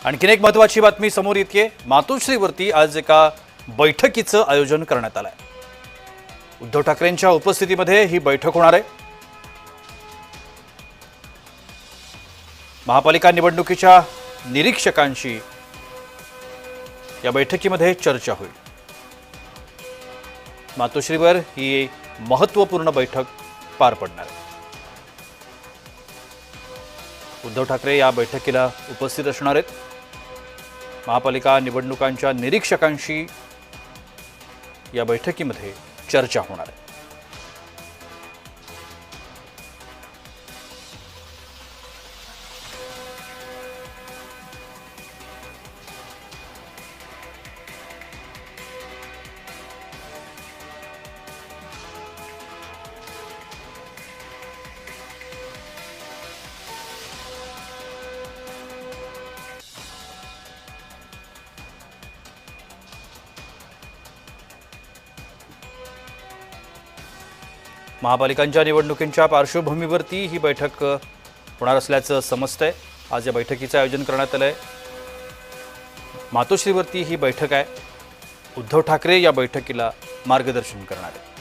आणखीन एक महत्त्वाची बातमी समोर येते। मातोश्रीवरती आज एका बैठकीचं आयोजन करण्यात आलंय। उद्धव ठाकरेंच्या उपस्थितीमध्ये ही बैठक होणार आहे। महापालिका निवडणुकीच्या निरीक्षकांशी या बैठकीमध्ये चर्चा होईल। मातोश्रीवर ही महत्त्वपूर्ण बैठक पार पडणार आहे। उद्धव ठाकरे या बैठकीला उपस्थित असणार आहेत। महापालिका निवडणुकांच्या निरीक्षकांशी या बैठकीमध्ये चर्चा होणार आहे। महापालिकांच्या निवडणुकींच्या पार्श्वभूमीवरती ही बैठक होणार असल्याचं समजतंय। आज या बैठकीचं आयोजन करण्यात आलंय। मातोश्रीवरती ही बैठक आहे। उद्धव ठाकरे या बैठकीला मार्गदर्शन करणार आहेत।